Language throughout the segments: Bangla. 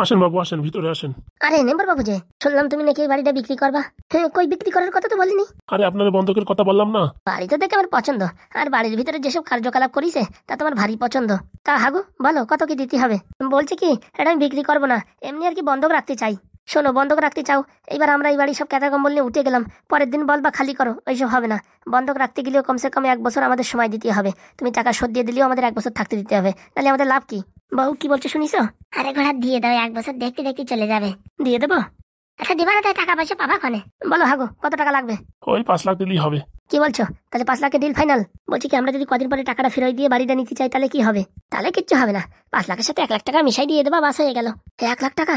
আসেন বাবু, আসেন, ভিতরে আসেন। আরে মেম্বার বাবু যে, শুনলাম তুমি নাকি এই বাড়িটা বিক্রি করবা। হ্যাঁ, কই বিক্রি করার কথা তো বলিনি। আরে আপনাদের বন্ধকের কথা বললাম না? বাড়ি তো দেখে আমার পছন্দ, আর বাড়ির ভিতরে যেসব কার্যকলাপ করিছে তা তোমার ভারী পছন্দ। তা হাগু বলো কত কি দিতে হবে? বলছি কি, এটা আমি বিক্রি করবো না, এমনি আর কি বন্ধক রাখতে চাই। শোনো, বন্ধক রাখতে চাও, এইবার আমরা এই বাড়ি সব ক্যাতা কম্বল নিয়ে উঠে গেলাম, পরের দিন বলবা খালি করো, ওইসব হবে না। বন্ধক রাখতে গেলেও কমসে কম 1 বছর আমাদের সময় দিতে হবে। তুমি টাকা শোধ দিয়ে দিলেও আমাদের 1 বছর থাকতে দিতে হবে, তাহলে আমাদের লাভ কি? বউ কি বলছো শুনিছো? আরে ঘোড়া দিয়ে দাও, 1 বছর দেখতে দেখতে চলে যাবে। দিয়ে দেবো? আচ্ছা দিবা না, তাই টাকা পয়সা পাবা কনে? বলো হাগু কত টাকা লাগবে? ওই 5 লাখ দিলেই হবে। কি বলছো? তাহলে 5 লাখের ডিল ফাইনাল? বলছি কি, আমরা যদি কদিন পরে টাকাটা ফেরত দিয়ে বাড়িটা নিতে চাই তাহলে কি হবে? তাহলে কিচ্ছু হবে না, 5 লাখের সাথে 1 লাখ টাকা মিশাই দিয়ে দেবা, বাস হয়ে গেল। 1 লাখ টাকা?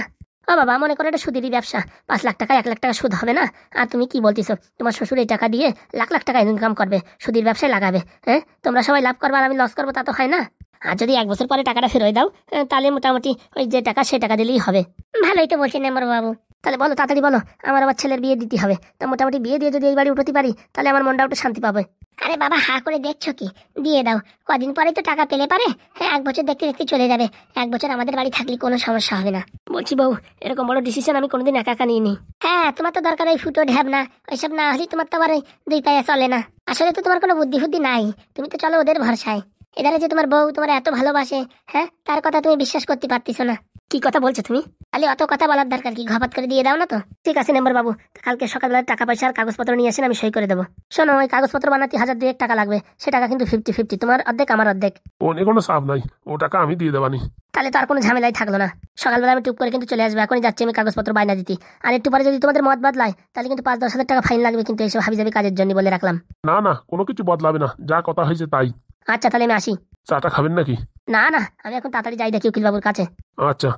ও বাবা, মনে করো এটা সুদেরই ব্যবসা, 5 লাখ টাকা 1 লাখ টাকা সুদ হবে না? আর তুমি কি বলতেছো, তোমার শ্বশুর এই টাকা দিয়ে লাখ লাখ টাকা ইনকাম করবে, সুদের ব্যবসায় লাগাবে? হ্যাঁ, তোমরা সবাই লাভ করবে আর আমি লস করবো, তা তো হয় না। আর যদি 1 বছর পরে টাকাটা ফেরত দাও, তাহলে মোটামুটি ওই যে টাকা সে টাকা দিলেই হবে। ভালোই তো বলছেন মেম্বার বাবু। তাহলে বলো, তাড়াতাড়ি বলো, আমার আবার ছেলের বিয়ে দিতে হবে, তা মোটামুটি বিয়ে দিয়ে যদি এই বাড়ি উঠতে পারি তাহলে আমার মনটা একটু শান্তি পাবে। আরে বাবা, হা করে দেখছো কি? দিয়ে দাও, কদিন পরে তো টাকা পেলে পারে। হ্যাঁ, 1 বছর দেখতে দেখতে চলে যাবে, 1 বছর আমাদের বাড়ি থাকলে কোনো সমস্যা হবে না। বলছি বউ, এরকম বড় ডিসিশন আমি কোনোদিন একা একা নিইনি। হ্যাঁ, তোমার তো দরকার এই ফুটো ঢ্যাব না, ওইসব না হলে তোমার তো আবার ওই 2 পায়ে চলে না। আসলে তো তোমার কোনো বুদ্ধি ফুদ্ধি নাই, তুমি তো চলো ওদের ভরসায়। এধারে যে তোমার বউ তোমার এত ভালোবাসে, হ্যাঁ, তার কথা তুমি বিশ্বাস করতে পারতেছো না। কি কথা বলছো তুমি? তাহলে অত কথা বলার দরকার কি, ঘপাত করে দিয়ে দাও না তো। ঠিক আছে মেম্বার বাবু, কালকে সকালবেলা টাকা পয়সা আর কাগজপত্র নিয়ে আসেন, আমি সই করে দেবো। শোনো, ওই কাগজপত্র বানাতে 1000-2 টাকা লাগবে, সে টাকা কিন্তু 50-50, তোমার অর্ধেক আমার অর্ধেক। ও নিয়ে কোনো চাপ নাই, ও টাকা আমি দিয়ে দেবানি। তাহলে তো আর কোনো ঝামেলাই থাকলো না। সকালবেলা আমি টুক করে কিন্তু চলে আসবো, এখনই যাচ্ছি আমি কাগজপত্র বায়না দিতে। আর একটু পরে যদি তোমাদের মত বদলায় তাহলে কিন্তু 5-10 হাজার টাকা ফাইন লাগবে, কিন্তু এইসব হাবিজাবি কাজের জন্য বলে রাখলাম। না না, কোনো কিছু বদলাবে না, যা কথা হয়েছে তাই। আচ্ছা, তাহলে আমি আসি। চাটা খাবেন নাকি? না না, আমি এখন তাড়াতাড়ি যাই দেখি উকিল বাবুর কাছে। আচ্ছা।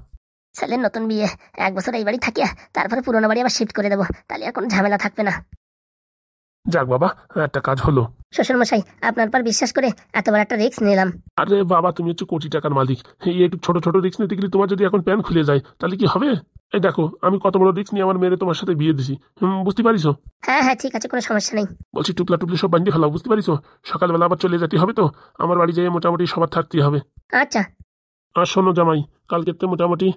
ছেলের নতুন বিয়ে, 1 বছর এই বাড়ি থাকিয়া তারপরে পুরোনো বাড়ি আবার শিফট করে দেবো, তাহলে আর কোনো ঝামেলা থাকবে না। যাক বাবা, একটা কাজ হলো। শ্বশুর মশাই, আপনার পর বিশ্বাস করে এত বড় একটা রিস্ক নিলাম। আরে বাবা, তুমি হচ্ছে কোটি টাকার মালিক, এই একটু ছোট ছোট রিস্ক নিতে গেলে তোমার যদি এখন প্যান খুলে যায় তাহলে কি হবে? এই দেখো, আমি কত বড় রিস্ক নিয়ে আমার মেয়েরে তোমার সাথে বিয়ে দিছি, বুঝতে পারিস? হ্যাঁ হ্যাঁ, ঠিক আছে, কোনো সমস্যা নেই। বলছি টুপলা টুপলি সব বান্ধে ফেলাও, বুঝতে পারিস? সকালবেলা আবার চলে যেতে হবে তো, আমার বাড়ি যেয়ে মোটামুটি সবার থাকতে হবে। আচ্ছা। আর শোনো জামাই, কালকে তো মোটামুটি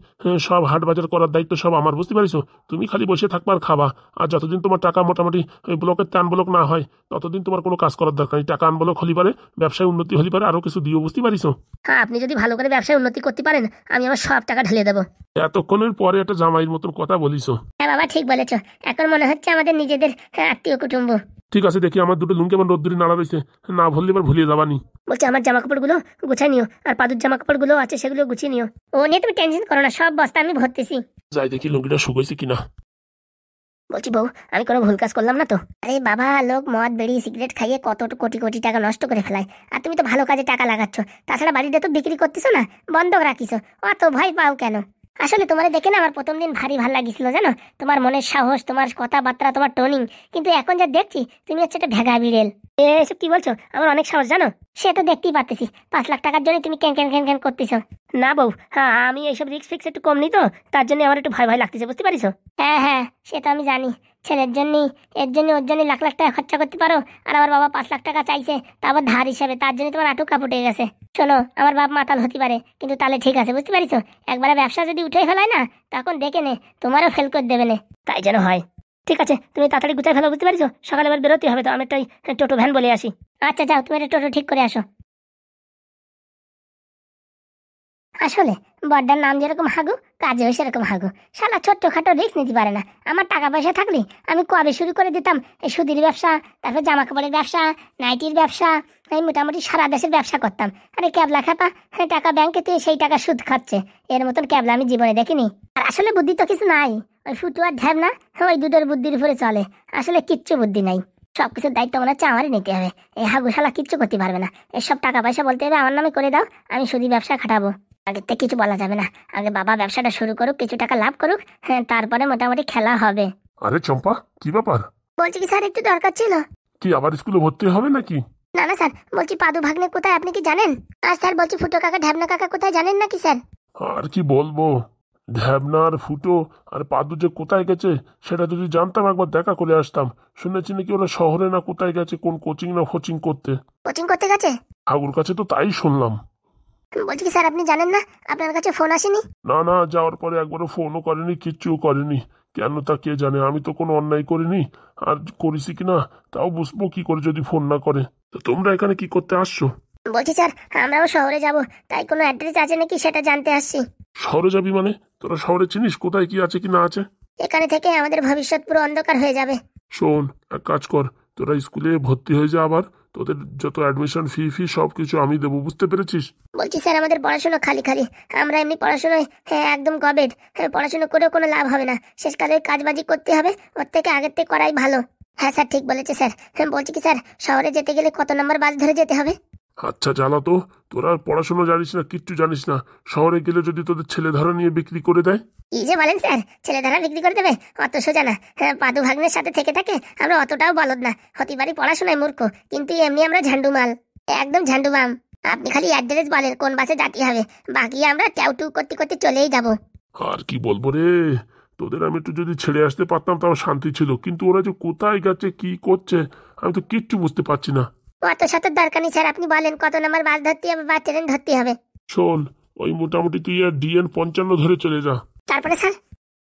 সব হাট বাজার করার দায়িত্ব সব আমার, বুঝতে পারিস? তুমি খালি বসে থাকবা আর খাবা, আর যতদিন তোমার টাকা মোটামুটি ওই ব্লকের টান ব্লক না হয় ততদিন তোমার কোনো কাজ করার দরকার নেই। টাকা আন ব্লক হলি পারে, ব্যবসায় উন্নতি হলি পারে, আরো কিছু দিও, বুঝতে পারিস? হ্যাঁ, আপনি যদি ভালো করে ব্যবসায় উন্নতি করতে পারেন আমি আমার সব টাকা ঢেলে দেবো। এতক্ষণের পরে একটা জামাইয়ের মতন কথা বলিস। হ্যাঁ বাবা, ঠিক বলেছ, এখন মনে হচ্ছে আমাদের নিজেদের আত্মীয় কুটুম্ব। ঠিক আছে, দেখি আমার দুটো লুঙ্গি আমার রোদ্দুরি নাড়া রয়েছে, না ভরলে এবার ভুলিয়ে যাবানি। বলছি আমার জামা কাপড়গুলো গুছাই নিও, আর পাদুর জামা কাপড়গুলো আছে সেগুলো গুছিয়ে নিও। ও নিয়ে তুমি টেনশন করো না, সব বস্তা আমি ভরতেছি। যাই দেখি লুঙ্গিটা শুকাইছে কিনা। বলছি বউ, আমি কোনো ভুল কাজ করলাম না তো? আরে বাবা, লোক মদ বেড়ি সিগারেট খাইয়ে কত কোটি কোটি টাকা নষ্ট করে ফেলায়, আর তুমি তো ভালো কাজে টাকা লাগাচ্ছ। তাছাড়া বাড়িটা তো বিক্রি করতেছো না, বন্ধক রাখিছো, অত ভয় পাও কেন? আসলে তোমার দেখে না আমার প্রথম দিন ভারী ভালো লাগিছিল, জানো, তোমার মনের সাহস, তোমার কথাবার্তা, তোমার টোনিং। কিন্তু এখন যা দেখছি তুমি হচ্ছে একটা ভেগা বিড়েল। এসব কি বলছো? আমার অনেক সাহস, জানো। সে তো দেখতেই পারতেছি, 5 লাখ টাকার জন্য তুমি ক্যান ক্যান ক্যান ক্যান করতেছো। না বউ, হ্যাঁ, আমি এইসব রিস্ক ফিক্স একটু কম নিই তো, তার জন্য আমার একটু ভয় ভয় লাগতেছে, বুঝতে পারিস? হ্যাঁ হ্যাঁ, সে তো আমি জানি। ছেলের জন্যই, এর জন্য ওর জন্য লাখ লাখ টাকা খরচা করতে পারো, আর আমার বাবা 5 লাখ টাকা চাইছে, তা আবার ধার হিসাবে, তার জন্য তোমার আটু কাপুটে গেছে। শোনো, আমার বাপ মাতাল হতে পারে, কিন্তু তাহলে ঠিক আছে, বুঝতে পারিস? একবারে ব্যবসা যদি উঠে ফেলায় না, তখন দেখে নে তোমারও ফেল করে দেবে না, তাই যেন হয়। ঠিক আছে, তুমি তাড়াতাড়ি গুছাই ফেলো, বুঝতে পারিস? সকালে এবার বেরোতে হবে তো, আমি একটা টোটো ভ্যান বলে আসি। আচ্ছা যাও, তুমি একটা টোটো ঠিক করে আসো। আসলে বড়দার নাম যেরকম হাগু, কাজেও সেরকম হাগু। শালা ছোট্টখাটো রিস্ক নিতে পারে না। আমার টাকা পয়সা থাকলে আমি কবে শুরু করে দিতাম এই সুদির ব্যবসা, তারপর জামা কাপড়ের ব্যবসা, নাইটির ব্যবসা, আমি মোটামুটি সারা দেশের ব্যবসা করতাম। আরে ক্যাবলা খাপা, টাকা ব্যাংকে তুই সেই টাকা সুদ খাচ্ছে, এর মতন ক্যাবলা আমি জীবনে দেখিনি। আর আসলে বুদ্ধি তো কিছু নাই, ওই ফুটু আর ঢ্যাব না, ওই দুটোর বুদ্ধির উপরে চলে। আসলে কিচ্ছু বুদ্ধি নাই, সবকিছুর দায়িত্ব মনে হচ্ছে আমারই নিতে হবে। এই হাগু শালা কিচ্ছু করতে পারবে না। এসব টাকা পয়সা বলতে হবে আমার নামে করে দাও, আমি সুদি ব্যবসা খাটাবো। আগের থেকে কিছু বলা যাবে না, আগে বাবা ব্যবসাটা শুরু করুক, কিছু টাকা লাভ করুক, হ্যাঁ, তারপরে মোটামুটি খেলা হবে। আরে চম্পা, কি ব্যাপার? বলছি কি স্যার, একটু দরকার ছিল। কি আবার স্কুলে ভর্তি হবে নাকি? না না স্যার, বলছি পাদু ভাগ্নে কোথায় আপনি কি জানেন? আর স্যার বলছি ফুটো কাকা ঢ্যাবনা কাকা কোথায় জানেন নাকি স্যার? আর কি বলবো, ঢ্যাবনার ফুটো আর পাদু যে কোথায় গেছে সেটা যদি জানতাম একবার দেখা করে আসতাম। শুনেছি নাকি ওরা শহরে না কোথায় গেছে, কোন কোচিং না কোচিং করতে। কোচিং করতে গেছে? হাগুর কাছে তো তাই শুনলাম। বলছি কি স্যার আপনি জানেন না আপনার কাছে ফোন আসেনি? না না, যাওয়ার পরে একবারও ফোনও করেনি, কিচ্ছুও করেনি। কেন তা কে জানে, আমি তো কোনো অন্যায় করিনি। আর করেছি কিনা তাও বুঝবো কি করে যদি ফোন না করে। তো তোমরা এখানে কি করতে আসছো? বলছি স্যার আমরাও শহরে যাব, তাই কোনো অ্যাড্রেস আছে নাকি সেটা জানতে আসছি। শহরে যাবি মানে? তোরা শহরে চিনিস কোথায় কি আছে কি না আছে? এখানে থেকে আমাদের ভবিষ্যৎ পুরো অন্ধকার হয়ে যাবে। শোন, এক কাজ কর, তোরা স্কুলে ভর্তি হয়ে যা, আবার তোদের যত অ্যাডমিশন ফি সব কিছু আমি দেবো, বুঝতে পেরেছিস? বলছি স্যার আমাদের পড়াশোনা খালি খালি, আমরা এমনি পড়াশোনায় একদম গবেট, পড়াশোনা করেও কোনো লাভ হবে না, শেষকালে কাজবাজি করতে হবে, ওর থেকে আগের থেকে করাই ভালো। হ্যাঁ স্যার ঠিক বলেছে স্যার। বলছি কি স্যার শহরে যেতে গেলে কত নম্বর বাস ধরে যেতে হবে? আচ্ছা জ্বালা তো, তোরা পড়াশোনা জানিস না, কিচ্ছু জানিস না। শহরে গেলে যদি তোদের ছেলে ধরা নিয়ে বিক্রি করে দেয়? কি যে বলেন স্যার, ছেলে ধারা বিক্রি করে দেবে? অত সোজা না। পাদু ভাগ্নের সাথে থেকে থাকে, আমরা অতটাও বলদ না। হতে পারি পড়াশোনায় মূর্খ, কিন্তু এমনি আমরা ঝান্ডু মাল, একদম ঝান্ডু বাম। আপনি খালি অ্যাড্রেস বলেন কোন বাসে যেতে হবে, বাকি আমরা ট্যাউটু করতে করতে চলেই যাব। আর কি বলবো রে, তোদের আমি একটু যদি ছেড়ে আসতে পারতাম তাও শান্তি ছিল, কিন্তু ওরা যে কোথায় গেছে কি করছে আমি তো কিচ্ছু বুঝতে পারছি না। অত শত দরকার নেই স্যার, আপনি বলেন কত নম্বর বাস ধরতে হবে বা ট্রেন ধরতে হবে। শোন, ওই মোটামুটি তুই আর ডিএন 55 ধরে চলে যা। তারপরে স্যার?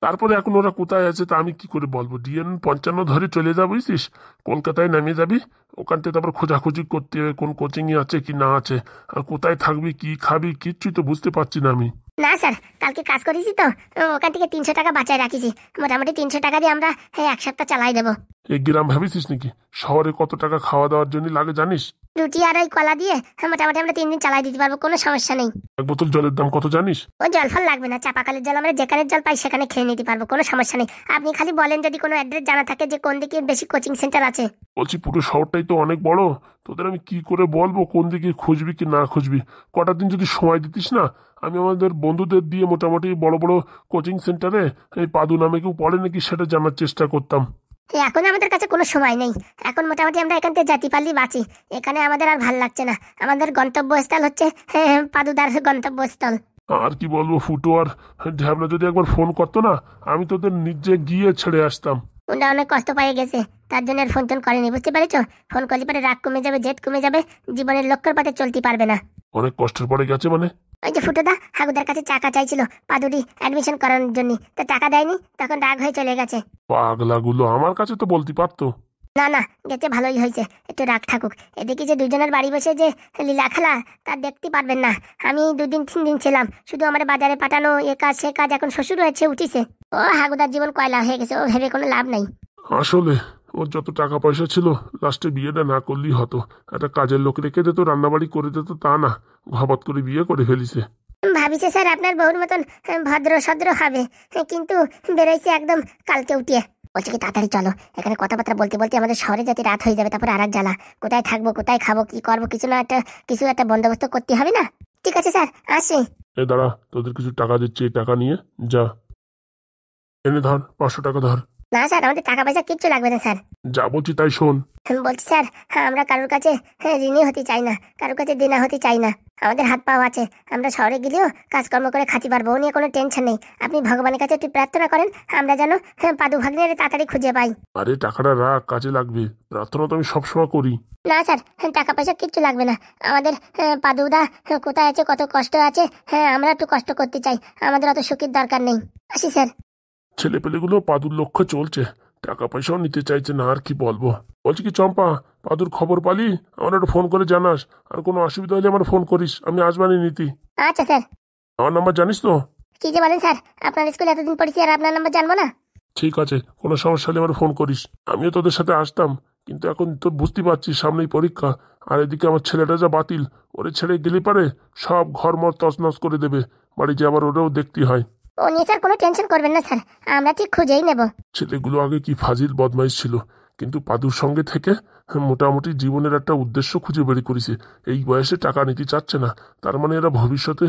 তারপরে এখন ওরা কোথায় আছে তা আমি কি করে বলবো? ডিএন 55 ধরে চলে যা, বুঝছিস? কলকাতায় নামিয়ে যাবি, ওখান থেকে তারপর খোঁজাখুঁজি করতে হবে কোন কোচিংয়ে আছে কি না আছে, আর কোথায় থাকবি কি খাবি কিচ্ছুই তো বুঝতে পারছি না আমি। না স্যার কালকে কাজ করেছি তো, ওখান থেকে 300 টাকা বাঁচায় রাখিছি, মোটামুটি 300 টাকা দিয়ে আমরা 1 সপ্তাহ চালাই দেবো। এই গ্রাম ভাবিছিস নাকি? শহরে কত টাকা খাওয়া দাওয়ার জন্য লাগে জানিস? রুটি আর ওই কলা দিয়ে মোটামুটি আমরা 3 দিন চালাই দিতে পারবো, কোনো সমস্যা নেই। এক বোতল জলের দাম কত জানিস? ও জল ফল লাগবে না, চাপাকালের জল আমরা যেখানে জল পাই সেখানে খেয়ে নিতে পারবো, কোনো সমস্যা নেই। আপনি খালি বলেন যদি কোনো অ্যাড্রেস জানা থাকে যে কোন দিকে বেশি কোচিং সেন্টার আছে। বলছি পুরো শহরটাই তো অনেক বড়, তোদের আমি কি করে বলবো কোন দিকে খুঁজবি কি না খুঁজবি? কটা দিন যদি সময় দিতিস না, আমি আমাদের বন্ধুদের দিয়ে মোটামুটি বড় বড় কোচিং সেন্টারে, এই পাদু নামে কেউ পড়ে নাকি সেটা জানার চেষ্টা করতাম। এখন আমাদের কাছে কোনো সময় নেই, এখন মোটামুটি আমরা এখান থেকে জাতি পারলেই বাঁচি। এখানে আমাদের আর ভাল লাগছে না, আমাদের গন্তব্যস্থল হচ্ছে পাদুদার গন্তব্যস্থল। আর কি বলবো, ফুটো আর ঢ্যাবনা যদি একবার ফোন করতো না, আমি তোদের নিজে গিয়ে ছেড়ে আসতাম। ওটা অনেক কষ্ট পেয়ে গেছে, তার জন্য আর ফোন টোন করেনি, বুঝতে পেরেছো? ফোন করলে পরে রাগ কমে যাবে, জেদ কমে যাবে, জীবনের লক্ষ্যের পথে চলতে পারবে না। অনেক কষ্টের পরে গেছে মানে? ওই যে ফুটোদা হাগুদার কাছে টাকা চাইছিল পাদুরি অ্যাডমিশন করানোর জন্য, তো টাকা দেয়নি, তখন রাগ হয়ে চলে গেছে। পাগলাগুলো আমার কাছে তো বলতে পারতো। না না গেছে ভালোই হয়েছে, একটু রাগ থাকুক। এদিকে যে দুজনের বাড়ি বসে যে লীলা খেলা তা দেখতে পারবেন না। আমি 2 দিন 3 দিন ছিলাম, শুধু আমার বাজারে পাঠানো এ কাজ সে কাজ, এখন শ্বশুর হয়েছে উঠিছে। ও হাগুদার জীবন কয়লা হয়ে গেছে, ও ভেবে কোনো লাভ নাই। আসলে ওর যত টাকা পয়সা ছিল, লাস্টে বিয়েটা না করলেই হতো, একটা কাজের লোক রেখে দিত, রান্নাবাড়ি করে দিত, তা না, ঘাবাত করে বিয়ে করে ফেলিছে। ভাবিছে স্যার আপনার বউর মতন ভদ্র সদ্র হবে, কিন্তু বেরোইছে একদম কালকে উঠিয়ে। বলছে কি তাড়াতাড়ি চলো, এখানে কথাবার্তা বলতে বলতে আমাদের শহরে যাতে রাত হয়ে যাবে, তারপর আর এক জ্বালা, কোথায় থাকবো কোথায় খাবো কি করবো কিছু একটা বন্দোবস্ত করতে হবে না? ঠিক আছে স্যার আসি। এ দাঁড়া, তোদের কিছু টাকা দিচ্ছি, এই টাকা নিয়ে যা। এনে ধর, 500 টাকা ধর। না স্যার আমাদের টাকা পয়সা কিচ্ছু লাগবে না স্যার। যা বলছি তাই শোন। বলছি স্যার আমরা কারোর কাছে ঋণী হতে চাই না, কারোর কাছে দেনা হতে চাই না, আমাদের হাত পাও আছে, আমরা শহরে গেলেও কাজকর্ম করে খাতে পারবো, ও নিয়ে কোনো টেনশন নেই। আপনি ভগবানের কাছে একটু প্রার্থনা করেন আমরা যেন পাদু ভাগ্নের তাড়াতাড়ি খুঁজে পাই। আরে টাকাটা রাখ, কাজে লাগবে, প্রার্থনা তো আমি সবসময় করি। না স্যার টাকা পয়সা কিচ্ছু লাগবে না, আমাদের পাদুদা কোথায় আছে, কত কষ্ট আছে, আমরা একটু কষ্ট করতে চাই, আমাদের অত সুখের দরকার নেই। আসি স্যার। ছেলেপেলেগুলো পাদুর লক্ষ্য চলছে, টাকা পয়সাও নিতে চাইছে না, আর কি বলবো। বলছি কি চম্পা, পাদুর খবর পালি? আমার একটু ফোন করে জানাস, আর কোনো অসুবিধা হলে আমার ফোন করিস, আমি আসবানি নীতি। আচ্ছা স্যার। আমার নাম্বার জানিস তো? কি যে বলেন স্যার, আপনার স্কুলে এতদিন পড়েছি আর আপনার নাম্বার জানবো না? ঠিক আছে, কোনো সমস্যা হলে আমার ফোন করিস, আমিও তোদের সাথে আসতাম, কিন্তু এখন তো বুঝতে পারছিস সামনেই পরীক্ষা, আর এদিকে আমার ছেলেটা যা বাতিল, ওরে ছেড়ে গেলে পারে সব ঘরমর তছনছ করে দেবে, বাড়ি যে আবার ওরেও দেখতে হয়। ও নিয়ে স্যার কোনো টেনশন করবেন না স্যার, আমরা ঠিক খুঁজেই নেব। ছেলেগুলো আগে কি ফাজিল বদমাইশ ছিল, কিন্তু পাদুর সঙ্গে থেকে মোটামুটি জীবনের একটা উদ্দেশ্য খুঁজে বের করেছে। এই বয়সে টাকা নিতে চাচ্ছে না, তার মানে এরা ভবিষ্যতে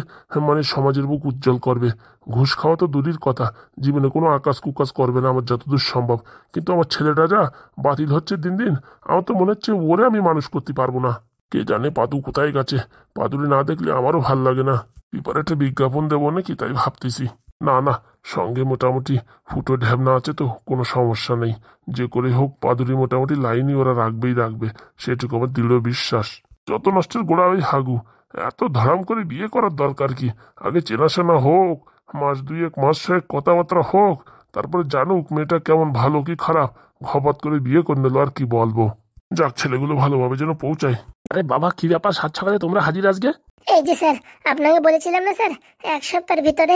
মানে সমাজের বুক উজ্জ্বল করবে। ঘুষ খাওয়া তো দূরের কথা, জীবনে কোনো আকাশ কুকাশ করবে না আমার যতদূর সম্ভব। কিন্তু আমার ছেলেটা যা বাতিল হচ্ছে দিন দিন, আমার তো মনে হচ্ছে ওরে আমি মানুষ করতে পারবো না। কে জানে পাদু কোথায় গেছে, পাদুরে না দেখলে আমারও ভাল লাগে না। পেপারে একটা বিজ্ঞাপন দেবো নাকি তাই ভাবতেছি। না না, সঙ্গে মোটামুটি ফুটো ঢ্যাবনা আছে তো কোনো সমস্যা নেই, যে করে হোক পাদুরি মোটামুটি লাইনই ওরা রাখবেই রাখবে, সেটুকু আমার দৃঢ় বিশ্বাস। যত নষ্টের গোড়া ওই হাগু, এত ধাম করে বিয়ে করার দরকার কি? আগে চেনাশোনা হোক, মাস দুয়েক মাস ছয়েক কথাবার্তা হোক, তারপরে জানুক মেয়েটা কেমন, ভালো কি খারাপ। হঠাৎ করে বিয়ে করে নিল, আর কি বলবো। যাক, ছেলেগুলো ভালোভাবে যেন পৌঁছায়। আরে বাবা, কি ব্যাপার, সাত সকালে তোমরা হাজির আজকে? এই যে স্যার, আপনাকে বলেছিলাম না স্যার, এক সপ্তাহের ভিতরে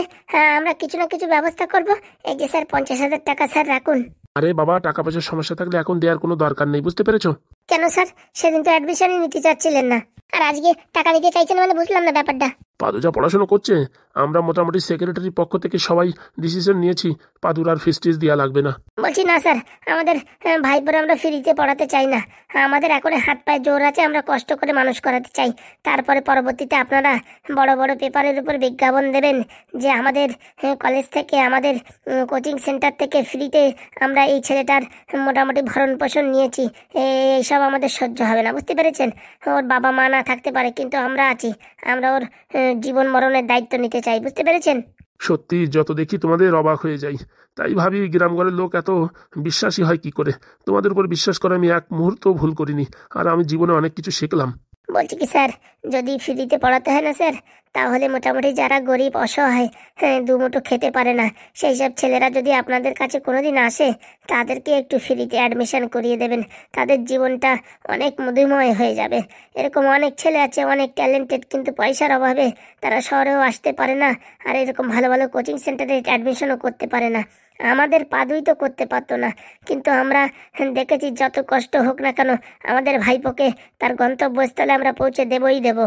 আমরা কিছু না কিছু ব্যবস্থা করব। এই যে স্যার 50,000 টাকা স্যার রাখুন। আরে বাবা, টাকা পয়সার সমস্যা থাকলে এখন দেওয়ার কোনো দরকার নেই, বুঝতে পেরেছো? কেন স্যার, সেদিন তো অ্যাডমিশনই নিতে চাচ্ছিলেন না, আর আজকে টাকা নিতে চাইছেন মানে বুঝলাম না ব্যাপারটা। পাদু যা পড়াশোনা করছে, আমরা মোটামুটি সেক্রেটারির পক্ষ থেকে সবাই ডিসিশন নিয়েছি পাদুর আর ফিস টিস দেওয়া লাগবে না। বলছি না স্যার, আমাদের ভাইপোর আমরা ফ্রিতে পড়াতে চাই না। আমাদের এখন হাত পায়ে জোর আছে, আমরা কষ্ট করে মানুষ করাতে চাই। তারপরে পরবর্তীতে আপনারা বড় বড় পেপারের উপর বিজ্ঞাপন দেবেন যে আমাদের কলেজ থেকে, আমাদের কোচিং সেন্টার থেকে ফ্রিতে আমরা এই ছেলেটার মোটামুটি ভরণ পোষণ নিয়েছি। এইসব আমাদের সহ্য হবে না, বুঝতে পেরেছেন? ওর বাবা মা না থাকতে পারে, কিন্তু আমরা আছি। আমরা ওর জীবন মরণের দায়িত্ব নিতে চাই, বুঝতে পেরেছেন? সত্যি যত দেখি তোমাদের অবাক হয়ে যাই। তাই ভাবি গ্রামগঞ্জের লোক এত বিশ্বাসী হয় কি করে। তোমাদের উপর বিশ্বাস করে আমি এক মুহূর্ত ভুল করিনি, আর আমি জীবনে অনেক কিছু শিখলাম। বলছি কি স্যার, যদি ফ্রিতে পড়াতে হয় না স্যার, তাহলে মোটামুটি যারা গরিব অসহায়, দুমুঠো খেতে পারে না, সেই সব ছেলেরা যদি আপনাদের কাছে কোনোদিন আসে, তাদেরকে একটু ফ্রিতে অ্যাডমিশন করিয়ে দেবেন। তাদের জীবনটা অনেক মধুময় হয়ে যাবে। এরকম অনেক ছেলে আছে, অনেক ট্যালেন্টেড, কিন্তু পয়সার অভাবে তারা শহরেও আসতে পারে না, আর এরকম ভালো ভালো কোচিং সেন্টারে অ্যাডমিশনও করতে পারে না। আমাদের পাদুই তো করতে পারতো না, কিন্তু আমরা দেখেছি যত কষ্ট হোক না কেন আমাদের ভাইপোকে তার গন্তব্যস্থলে আমরা পৌঁছে দেবই দেব।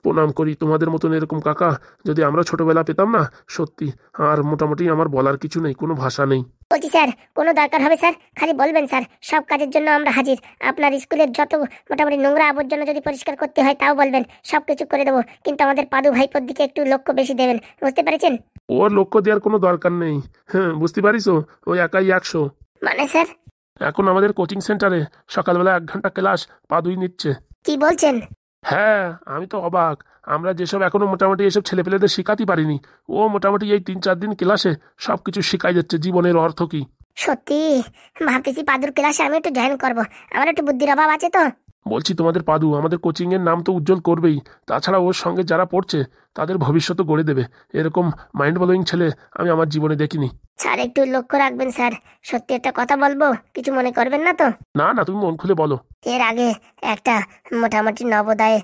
প্রণাম করি তোমাদের মতন এরকম কাকা যদি আমরা ছোটবেলা পেতাম না, সত্যি। আর মোটামুটি আমার বলার কিছু নেই, কোনো ভাষা নেই। বলছি স্যার, কোনো দরকার হবে স্যার, খালি বলবেন স্যার, সব কাজের জন্য আমরা হাজির। আপনার স্কুলের যত মোটামুটি নোংরা আবর্জনা যদি পরিষ্কার করতে হয় তাও বলবেন, সব কিছু করে দেবো। কিন্তু আমাদের পাদু ভাইপোর দিকে একটু লক্ষ্য বেশি দেবেন, বুঝতে পেরেছেন? ওর লক্ষ্য দেওয়ার কোনো দরকার নেই, হ্যাঁ বুঝতে পারিস। ওই একাই 100। মানে স্যার? এখন আমাদের কোচিং সেন্টারে সকালবেলা 1 ঘন্টা ক্লাস পাদুই নিচ্ছে। কি বলছেন? হ্যাঁ, আমি তো অবাক। আমরা যেসব এখনো মোটামুটি এসব ছেলেপেলেদের শেখাতে পারিনি, ও মোটামুটি এই 3-4 দিন ক্লাসে সবকিছু শেখাই যাচ্ছে, জীবনের অর্থ কি। সত্যি ভাবতেছি পাদুর ক্লাসে আমি একটু জয়েন করবো, আমার একটু বুদ্ধির অভাব আছে তো। বলছি, তোমাদের পাদু আমাদের কোচিং এর নাম তো উজ্জ্বল করবেই, তাছাড়া ওর সঙ্গে যারা পড়ছে তাদের ভবিষ্যৎ গড়ে দেবে। এরকম মাইন্ড ব্লোয়িং ছেলে আমি আমার জীবনে দেখিনি। স্যার একটু লক্ষ্য রাখবেন স্যার। সত্যি একটা কথা বলবো, কিছু মনে করবেন না তো? না না, তুমি মন খুলে বলো। এর আগে একটা মোটামুটি নবোদয়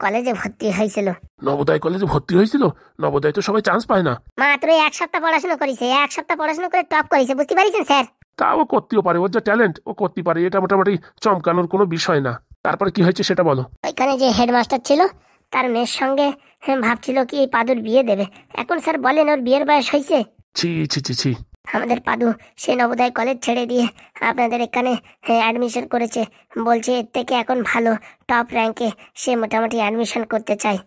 কলেজে ভর্তি হয়েছিল। নবোদয় কলেজে ভর্তি হয়েছিল? নবোদয় তো সবাই চান্স পায় না। মাত্র 1 সপ্তাহ পড়াশোনা করেছে, 1 সপ্তাহ পড়াশোনা করে টপ করেছে, বুঝতে পারছেন স্যার? তা ও করতেও পারে, ওর যা ট্যালেন্ট ও করতে পারে, এটা মোটামুটি চমকানোর কোনো বিষয় না। তারপরে কি হয়েছে সেটা বলো। ওইখানে যে হেডমাস্টার ছিল তার মেয়ের সঙ্গে ভাবছিল কি এই পাদুর বিয়ে দেবে। এখন স্যার বলেন, ওর বিয়ের বয়স হয়েছে। ছি ছি ছি ছি। আমাদের পাদু সে নবোদয় কলেজ ছেড়ে দিয়ে আপনাদের এখানে অ্যাডমিশন করেছে। বলছে এর থেকে এখন ভালো টপ র্যাঙ্কে সে মোটামুটি অ্যাডমিশন করতে চায়।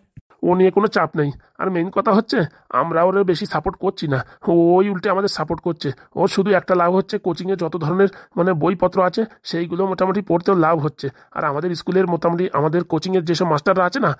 ও নিয়ে কোনো চাপ নেই। আর মেইন কথা হচ্ছে আমরা ওর বেশি সাপোর্ট করছি না, ওই উল্টে আমাদের সাপোর্ট করছে। ওর শুধু একটা লাভ হচ্ছে, কোচিংয়ে যত ধরনের বইপত্র আছে সেইগুলো মোটামুটি পড়তেও লাভ হচ্ছে। আর আমাদের স্কুলের মোটামুটি আমাদের কোচিংয়ের যেসব মাস্টাররা আছে না,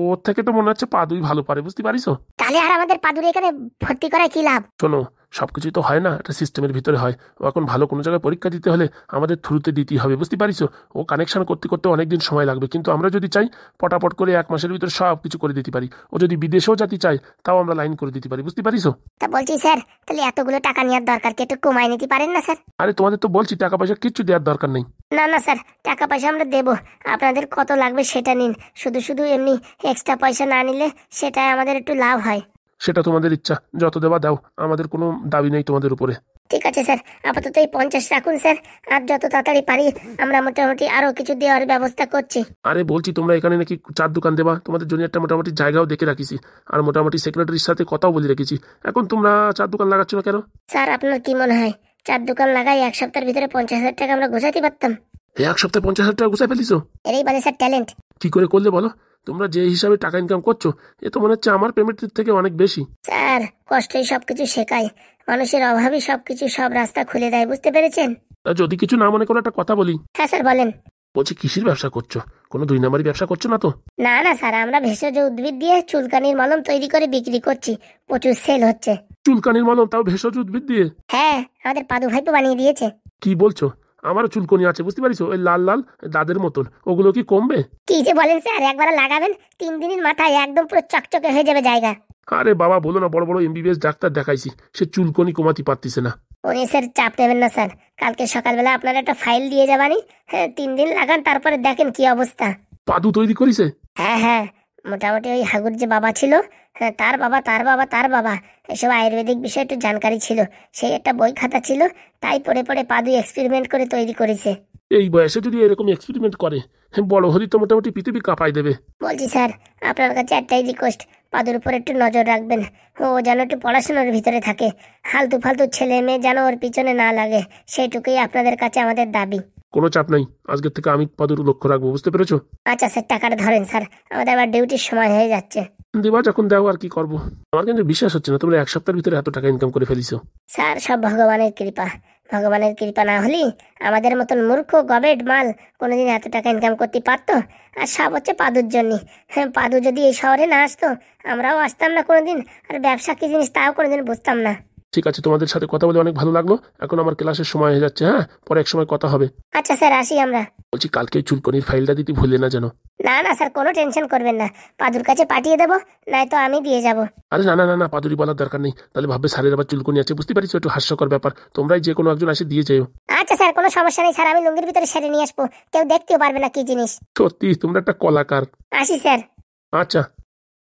ওর থেকে তো মনে হচ্ছে পাদুই ভালো পারে, বুঝতে পারিস। তাহলে আর আমাদের পাদুর এখানে ভর্তি করায় কি লাভ? শোনো, সবকিছুই তো হয় না, একটা সিস্টেমের ভিতরে হয়। ও এখন ভালো কোনো জায়গায় পরীক্ষা দিতে হলে আমাদের থ্রুতে দিতেই হবে, বুঝতে পারিস। ও কানেকশন করতে করতে অনেকদিন সময় লাগবে, কিন্তু আমরা যদি চাই পটাপট করে 1 মাসের ভিতরে সব কিছু করে দিতে পারি। ও যদি বিদেশেও যেতে চাই তাও আমরা লাইন করে দিতে পারি, বুঝতে পারিস। তা বলছি স্যার, তাহলে এতগুলো টাকা নেওয়ার দরকার কি একটু কমায় নিতে পারেন না স্যার? আরে তোমাদের তো বলছি টাকা পয়সা কিচ্ছু দেওয়ার দরকার নেই। না না স্যার, টাকা পয়সা আমরা দেবো, আপনাদের কত লাগবে সেটা নিন। শুধু শুধু এমনি এক্সট্রা পয়সা না নিলে সেটাই আমাদের একটু লাভ হয়। সেটা তোমাদের ইচ্ছা, যত দেওয়া দাও, আমাদের কোনো দাবি নেই তোমাদের উপরে। ঠিক আছে স্যার, আপাতত এই 50 রাখুন স্যার, আর যত তাড়াতাড়ি পারি আমরা মোটামুটি আরো কিছু দেওয়ার ব্যবস্থা করছি। আরে বলছি, তোমরা এখানে নাকি 4 দোকান দেবা, তোমাদের জন্য একটা মোটামুটি জায়গাও দেখে রাখিছি, আর মোটামুটি সেক্রেটারির সাথে কথাও বলে রেখেছি। এখন তোমরা 4 দোকান লাগাচ্ছ না কেন? স্যার আপনার কি মনে হয় 4 দোকান লাগাই 1 সপ্তাহের ভিতরে 50,000 টাকা আমরা গোছাতে পারতাম? 1 সপ্তাহে 50,000 টাকা গুছাই ফেলিস? এরই বলে স্যার ট্যালেন্ট। কি করে করলে বলো? তোমরা যে হিসাবে টাকা ইনকাম করছো, এ তো মনে হচ্ছে আমার পেমেন্টের থেকে অনেক বেশি। স্যার কষ্টই সবকিছু শেখায়, মানুষের অভাবই সবকিছু, সব রাস্তা খুলে দেয়, বুঝতে পেরেছেন? তা যদি কিছু না মনে করো একটা কথা বলি। হ্যাঁ স্যার বলেন। বলছি, কিসের ব্যবসা করছো? কোনো 2 নাম্বারি ব্যবসা করছো না তো? না না স্যার, আমরা ভেষজ উদ্ভিদ দিয়ে চুলকানির মলম তৈরি করে বিক্রি করছি, প্রচুর সেল হচ্ছে। চুলকানির মলম, তাও ভেষজ উদ্ভিদ দিয়ে? হ্যাঁ, আমাদের পাদু ভাইপো বানিয়ে দিয়েছে। কি বলছো? আমারও চুলকনি আছে, বুঝতে পারিস, ওই লাল লাল দাদের মতন। ওগুলো কি কমবে? কি যে বলেন স্যার, একবার লাগাবেন 3 দিনের মাথায় একদম পুরো চকচকে হয়ে যাবে জায়গা। আরে বাবা বলো না, বড় বড় এমবিবিএস ডাক্তার দেখাইছি, সে চুলকনি কমাতে পারতিছে না। উনি স্যার চাপ নেবেন না স্যার, কালকে সকালবেলা আপনার একটা ফাইল দিয়ে যাবানি। হ্যাঁ 3 দিন লাগান, তারপরে দেখেন কি অবস্থা। পাদু তৈরি করিছে? হ্যাঁ হ্যাঁ, মোটামুটি ওই হাগুর যে বাবা ছিল, হ্যাঁ তার বাবা তার বাবা তার বাবা এসব আয়ুর্বেদিক বিষয়ে একটু জানকারি ছিল, সেই একটা বই খাতা ছিল, তাই পড়ে পড়ে পাদু এক্সপেরিমেন্ট করে তৈরি করেছে। এই বয়সে যদি এরকম এক্সপেরিমেন্ট করে, বড় হলি তো মোটামুটি পৃথিবী কাঁপাই দেবে। বলছি স্যার, আপনার কাছে একটাই রিকোয়েস্ট, পাদুর উপর একটু নজর রাখবেন, ও যেন একটু পড়াশোনার ভিতরে থাকে, হালতু ফালতু ছেলে মেয়ে যেন ওর পিছনে না লাগে, সেইটুকুই আপনাদের কাছে আমাদের দাবি। কোনো চাপ নাই, আজকের থেকে আমি পাদুর লক্ষ্য রাখবো, বুঝতে পেরেছো? আচ্ছা স্যার, টাকাটা ধরেন স্যার, আমাদের আবার ডিউটির সময় হয়ে যাচ্ছে। দেবা যখন দাও, আর কি করবো। আমার কিন্তু বিশ্বাস হচ্ছে না তোমরা 1 সপ্তাহের ভিতরে এত টাকা ইনকাম করে ফেলিছো। স্যার সব ভগবানের কৃপা, ভগবানের কৃপা না হলে আমাদের মতন মূর্খ গবেট মাল কোনোদিন এত টাকা ইনকাম করতে পারতো? আর সব হচ্ছে পাদুর জন্য। হ্যাঁ, পাদু যদি এই শহরে না আসতো, আমরাও আসতাম না কোনোদিন, আর ব্যবসা কি জিনিস তাও কোনোদিন বুঝতাম না। ঠিক আছে, তোমাদের সাথে কথা বলে অনেক ভালো লাগলো, এখন আমার ক্লাসের সময় হয়ে যাচ্ছে। হ্যাঁ, পরে এক সময় কথা হবে। আচ্ছা স্যার, আসি আমরা। বলছি কালকে ওই চুলকনির ফাইলটা দিতে ভুলে না যেন। না না স্যার, কোনো টেনশন করবেন না, পাদুর কাছে পাঠিয়ে দেবো, নয়তো আমি দিয়ে যাব। আরে না না না না, পাদুরি বলার দরকার নেই, তাহলে ভাববে স্যারের আবার চুলকনি আছে, বুঝতে পারিস, একটু হাস্যকর ব্যাপার। তোমরাই যে কোনো একজন এসে দিয়ে যেও। আচ্ছা স্যার, কোনো সমস্যা নেই স্যার, আমি লুঙ্গির ভিতরে সেরে নিয়ে আসবো, কেউ দেখতেও পারবে না কি জিনিস। সত্যি তোমরা একটা কলাকার। আসি স্যার। আচ্ছা,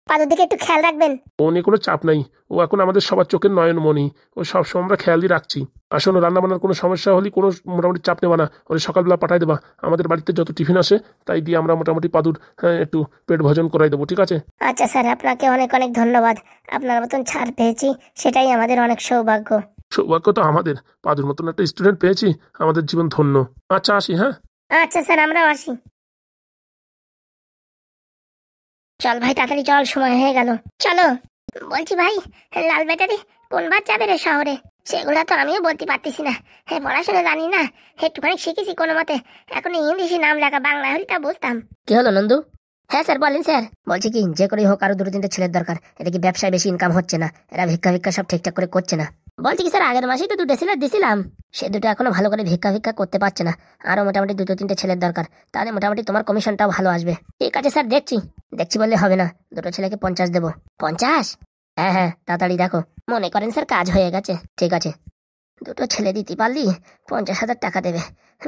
পাদুর দিকে একটু খেয়াল রাখবেন। ও নিয়ে কোনো চাপ নাই, ও এখন আমাদের সবার চোখের নয়নমণি, ও সবসময় আমরা খেয়ালই রাখছি। আসলে রান্না বান্নার কোনো সমস্যা হলে কোনো মোটামুটি চাপ নেবা না, ওরে সকালবেলা পাঠাই দেবা, আমাদের বাড়িতে যত টিফিন আসে তাই দিয়ে আমরা মোটামুটি পাদুর একটু পেট ভোজন করাই দেবো, ঠিক আছে? আচ্ছা স্যার, আপনাকে অনেক অনেক ধন্যবাদ, আপনার মতন ছাড় পেয়েছি, সেটাই আমাদের অনেক সৌভাগ্য। সৌভাগ্য তো আমাদের, পাদুর মতন একটা স্টুডেন্ট পেয়েছি, আমাদের জীবন ধন্য। আচ্ছা আসি, হ্যাঁ। আচ্ছা স্যার, আমরাও আসি। চল ভাই তাড়াতাড়ি চল, সময় হয়ে গেল, চলো। বলছি ভাই, লাল ব্যাটারি কোন বার যাবে রে শহরে? সেগুলা তো আমিও বলতে পারতেছি না, হ্যাঁ পড়াশোনা জানি না, একটুখানি শিখেছি কোনো মতে, এখন ইংলিশে নাম লেখা, বাংলা হলে তা বুঝতাম। কি হলো নন্দু? হ্যাঁ স্যার বলেন স্যার। বলছি কি, যে করেই হোক আরো 2-3টে ছেলের দরকার, এটা কি ব্যবসায় বেশি ইনকাম হচ্ছে না? এরা ভিক্ষা ভিক্ষা সব ঠিকঠাক করে করছে না। বলছি কি স্যার, আগের মাসেই তো 2টে ছেলে দিছিলাম, সে দুটো এখনো ভালো করে ভিক্ষা ভিক্ষা করতে পারছে না, আরো মোটামুটি 2-3টে ছেলের দরকার, তাহলে মোটামুটি তোমার কমিশনটাও ভালো আসবে। ঠিক আছে স্যার, দেখছি। দেখছি বললে হবে না, 2টো ছেলেকে 50 দেবো। 50? হ্যাঁ হ্যাঁ, তাড়াতাড়ি দেখো। মনে করেন স্যার কাজ হয়ে গেছে। ঠিক আছে, 2টো ছেলে দিতে পারলি 50,000 টাকা দেবে।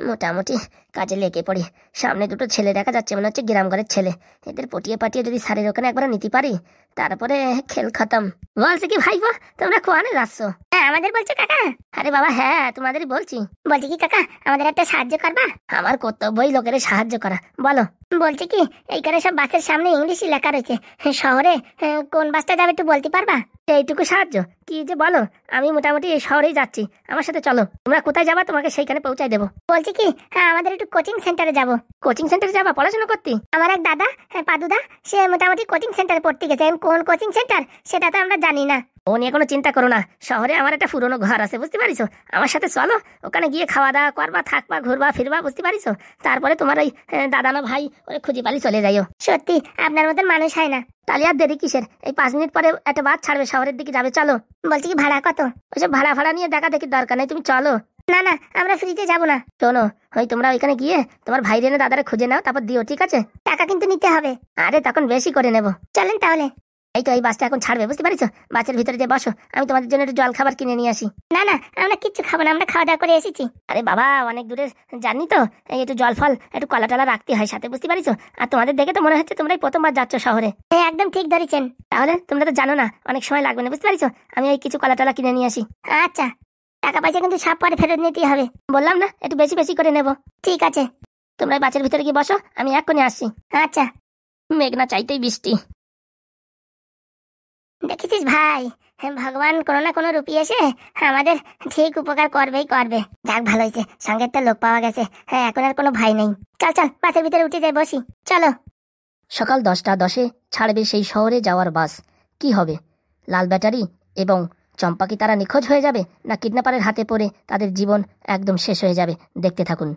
মোটামুটি কাজে লেগে পড়ি, সামনে 2টো ছেলে দেখা যাচ্ছে, মনে হচ্ছে গ্রাম ঘরের ছেলে, এদের পটিয়ে পাটিয়ে যদি স্যারের ওখানে একবার নিতে পারি, তারপরে খেল খতম। বলছি কি ভাইপো, তোমরা কোয়ানে যাচ্ছ? হ্যাঁ আমাদের বলছো কাকা? আরে বাবা হ্যাঁ, তোমাদেরই বলছি। বলছি কি কাকা, আমাদের একটা সাহায্য করবা? আমার কর্তব্যই লোকের সাহায্য করা, বলো। বলছি কি, এইখানে সব বাসের সামনে ইংলিশই লেখা রয়েছে, শহরে কোন বাসটা যাবে একটু বলতে পারবা? এইটুকু সাহায্য কি যে বলো, আমি মোটামুটি এই শহরেই যাচ্ছি, আমার সাথে চলো। তোমরা কোথায় যাবা তোমাকে সেইখানে পৌঁছাই দেবো। বলছি কি, হ্যাঁ আমাদের একটু কোচিং সেন্টারে যাব। কোচিং সেন্টারে যাবা পড়াশোনা করতে? আমার এক দাদা, হ্যাঁ পাদুদা, সে মোটামুটি কোচিং সেন্টারে পড়তে গেছে, কোন কোচিং সেন্টার সেটা তো আমরা জানি না। ও নিয়ে কোনো চিন্তা করো না, শহরে আমার একটা পুরনো ঘর আছে, বুঝতে পারিছো, আমার সাথে চলো, ওখানে গিয়ে খাওয়া দাওয়া করবা, থাকবা, ঘুরবা ফিরবা, বুঝতে পারিছো, তারপরে তোমার ওই দাদা না ভাই ওই খুঁজে পালি চলে যাইও। সত্যি আপনার মতন মানুষ হয় না। তাহলে আর দেরি কিসের, এই 5 মিনিট পরে একটা বাস ছাড়বে, শহরের দিকে যাবে, চলো। বলছি কি ভাড়া কত? ওইসব ভাড়া ভাড়া নিয়ে দেখা দেখি দরকার নেই, তুমি চলো। না না, আমরা ফ্রিতে যাবো না। শোনো, ওই তোমরা ওইখানে গিয়ে তোমার ভাই রেনে দাদারে খুঁজে নাও, তারপর দিও, ঠিক আছে? টাকা কিন্তু নিতে হবে। আরে তখন বেশি করে নেবো, চলেন তাহলে। এই তো এই বাসটা এখন ছাড়বে, বুঝতে পারিছো, বাসের ভিতরে যে বসো, আমি তোমাদের জন্য একটু জল খাবার কিনে নিয়ে আসি। না না, আমরা কিচ্ছু খাবো না, আমরা খাওয়া দাওয়া করে এসেছি। আরে বাবা, অনেক দূরে জানি তো, এই একটু জল ফল একটু কলা টলা রাখতে হয় সাথে, বুঝতে পারিছো, আর তোমাদের দেখে তো মনে হচ্ছে তোমরাই প্রথমবার যাচ্ছ শহরে। একদম ঠিক ধরেছেন। তাহলে তোমরা তো জানো না, অনেক সময় লাগবে না, বুঝতে পারিছো, আমি এই কিছু কলা টলা কিনে নিয়ে আসি। আচ্ছা, টাকা পয়সা কিন্তু সব পরে ফেরত নিতেই হবে, বললাম না, একটু বেশি বেশি করে নেবো। ঠিক আছে, তোমরা বাসের ভিতরে গিয়ে বসো, আমি এক্ষুনি আসছি। আচ্ছা। মেঘনা চাইতেই বৃষ্টি। দেখেছিস ভাই, ভগবান কোনো না কোনো রূপে এসে আমাদের ঠিক উপকার করবেই করবে। যাক ভালো হয়েছে, সঙ্গে একটা লোক পাওয়া গেছে, হ্যাঁ এখন আর কোনো ভাই নেই। চল চল, বাসের ভিতরে উঠে যাই, বসি, চলো। সকাল 10টা 10 ছাড়বে সেই শহরে যাওয়ার বাস। কি হবে, লাল ব্যাটারি এবং চম্পা কি তারা নিখোঁজ হয়ে যাবে, না কিডন্যাপারের হাতে পড়ে তাদের জীবন একদম শেষ হয়ে যাবে? দেখতে থাকুন।